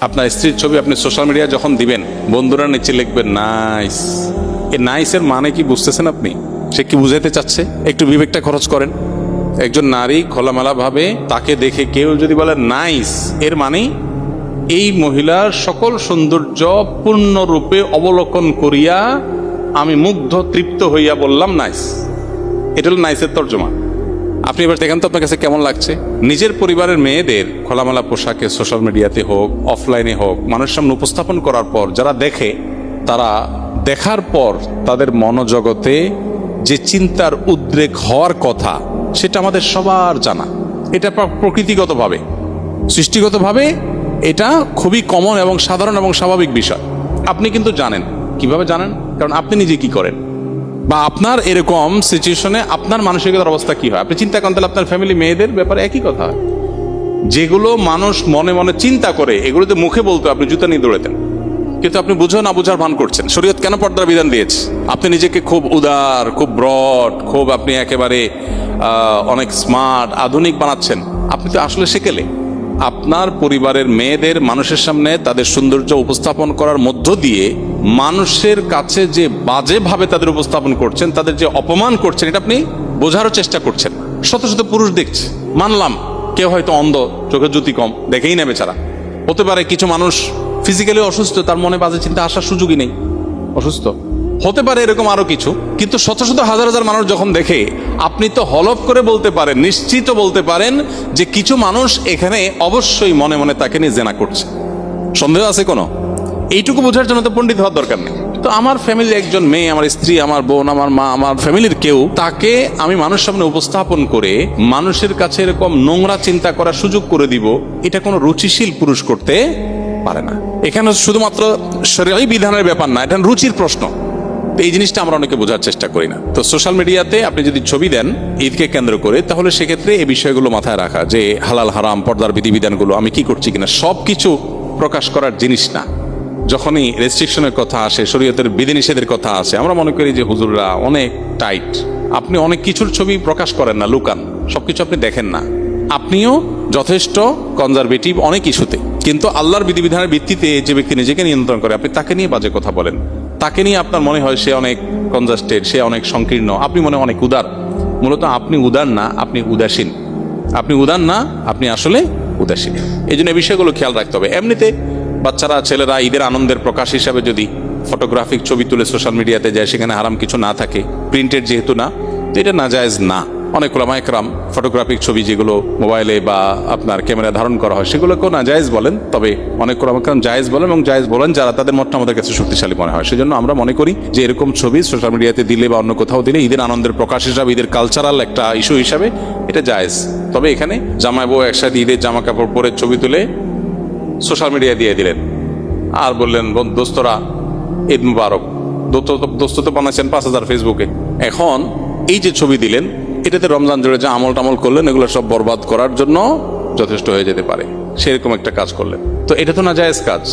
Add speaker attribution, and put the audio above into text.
Speaker 1: আপনার স্ত্রীর ছবি আপনি সোশ্যাল মিডিয়া যখন দিবেন, বন্ধুরা নিচে লিখবেন নাইস। এই নাইসের মানে কি বুঝতেছেন আপনি? সে কি বুঝাইতে চাচ্ছে? একটু বিবেকটা খরচ করেন। একজন নারী খোলামেলা ভাবে তাকে দেখে কেউ যদি বলে নাইস, এর মানে এই মহিলার সকল সৌন্দর্য পূর্ণরূপে অবলোকন করিয়া আমি মুগ্ধ তৃপ্ত হইয়া বললাম নাইস। এটা হলো নাইসের তর্জমা। আপনি এবার দেখেন তো আপনার কাছে কেমন লাগছে। নিজের পরিবারের মেয়েদের খোলামেলা পোশাকে সোশ্যাল মিডিয়াতে হোক, অফলাইনে হোক, মানুষের সামনে উপস্থাপন করার পর যারা দেখে, তারা দেখার পর তাদের মনোজগতে যে চিন্তার উদ্রেক হওয়ার কথা, সেটা আমাদের সবার জানা। এটা প্রকৃতিগতভাবে, সৃষ্টিগতভাবে এটা খুবই কমন এবং সাধারণ এবং স্বাভাবিক বিষয়। আপনি কিন্তু জানেন। কিভাবে জানেন? কারণ আপনি নিজে কি করেন, বা আপনার এরকম সিচুয়েশনে আপনার মানসিকতার অবস্থা কি হয়। আপনি চিন্তা করেন, তাহলে আপনার ফ্যামিলি মেয়েদের ব্যাপারে একই কথা। যেগুলো মানুষ মনে মনে চিন্তা করে, এগুলো তো মুখে বলতো আপনি জুতা নিয়ে দৌড়াতেন, কিন্তু আপনি বুঝো না বুঝার ভান করছেন। শরীয়ত কেন পর্দার বিধান দিয়েছে? আপনি নিজেকে খুব উদার, খুব ব্রড, খুব আপনি একেবারে অনেক স্মার্ট, আধুনিক বানাচ্ছেন। আপনি তো আসলে সেকেলে। আপনার পরিবারের মেয়েদের মানুষের সামনে তাদের সৌন্দর্য উপস্থাপন করার মধ্য দিয়ে মানুষের কাছে যে বাজেভাবে তাদের উপস্থাপন করছেন, তাদের যে অপমান করছেন, এটা আপনি বোঝারও চেষ্টা করছেন। শত শত পুরুষ দেখছে, মানলাম কেউ হয়তো অন্ধ, চোখের জ্যোতি কম, দেখেই নেবে ছাড়া। হতে পারে কিছু মানুষ ফিজিক্যালি অসুস্থ, তার মনে বাজে চিন্তা আসার সুযোগই নেই, অসুস্থ হতে পারে, এরকম আরো কিছু। কিন্তু শত শত হাজার হাজার মানুষ যখন দেখে, আপনি তো হলফ করে বলতে পারেন, নিশ্চিত বলতে পারেন যে কিছু মানুষ এখানে অবশ্যই মনে মনে তাকে নিয়ে জেনা করছে। সন্দেহ আছে কোনো? এইটুকু বোঝার জন্য তো পণ্ডিত হওয়ার দরকার নেই। তো আমার ফ্যামিলির একজন মেয়ে, আমার স্ত্রী, আমার বোন, আমার মা, আমার ফ্যামিলির কেউ, তাকে আমি মানুষের সামনে উপস্থাপন করে মানুষের কাছে এরকম নোংরা চিন্তা করার সুযোগ করে দিব, এটা কোনো রুচিশীল পুরুষ করতে পারে না। এখানে শুধুমাত্র শরীয়ী বিধানের ব্যাপার না, এটা রুচির প্রশ্ন। এই জিনিসটা আমরা অনেকে বোঝার চেষ্টা করি না। তো সোশ্যাল মিডিয়াতে আপনি যদি ছবি দেন ঈদকে কেন্দ্র করে, তাহলে সেক্ষেত্রে এই বিষয়গুলো মাথায় রাখা, যে হালাল হারাম, পর্দার বিধিবিধানগুলো আমি কি করছি কিনা, সবকিছু প্রকাশ করার জিনিস না। যখনই রেস্ট্রিকশনের কথা আসে, শরীয়তের বিধিনিষেধের কথা আসে, আমরা মনে করি যে হুজুররা অনেক টাইট, আপনি অনেক কিছুর ছবি প্রকাশ করেন না, লুকান, সবকিছু আপনি দেখেন না। আপনিও যথেষ্ট কনজারভেটিভ অনেক ইস্যুতে, কিন্তু আল্লাহর বিধিবিধানের ভিত্তিতে যে ব্যক্তি নিজেকে নিয়ন্ত্রণ করে, আপনি তাকে নিয়ে বাজে কথা বলেন, তাকে নিয়ে আপনার মনে হয় সে অনেক কনজাস্টেড, সে অনেক সংকীর্ণ, আপনি মনে অনেক উদার। মূলত আপনি উদার না, আপনি উদাসীন। আপনি উদার না, আপনি আসলে উদাসীন। এই জন্য এই বিষয়গুলো খেয়াল রাখতে হবে। এমনিতে বাচ্চারা, ছেলেরা ঈদের আনন্দের প্রকাশ হিসাবে যদি ফটোগ্রাফিক ছবি তুলে সোশ্যাল মিডিয়াতে যায়, সেখানে হারাম কিছু না থাকে, প্রিন্টেড যেহেতু না, তো এটা নাজায়েজ না। অনেক ওলামা একরাম ফটোগ্রাফিক ছবি যেগুলো মোবাইলে বা আপনার ক্যামেরা ধারণ করা হয়, সেগুলোকেও নাজায়েজ বলেন। তবে অনেক ওলামা একরাম জায়েজ বলেন, এবং জায়েজ বলেন যারা, তাদের মতটা আমাদের কাছে শক্তিশালী মনে হয়। সেজন্য আমরা মনে করি যে এরকম ছবি সোশ্যাল মিডিয়াতে দিলে বা অন্য কোথাও দিলে ঈদের আনন্দের প্রকাশ হিসাবে, ঈদের কালচারাল একটা ইস্যু হিসাবে এটা জায়েজ। তবে এখানে জামাই বউ একসাথে ঈদের জামা কাপড় পরে ছবি তুলে সোশ্যাল মিডিয়া দিয়ে দিলেন, আর বললেন দোস্তরা ঈদ মুবারক, দোস্ত তো বানাচ্ছেন 5000 ফেসবুকে। এখন এই যে ছবি দিলেন, এটাতে রমজান জুড়ে যে আমল টামল করলেন, এগুলো সব বরবাদ করার জন্য যথেষ্ট হয়ে যেতে পারে, সেরকম একটা কাজ করলেন। তো এটা তো নাজায়েজ কাজ।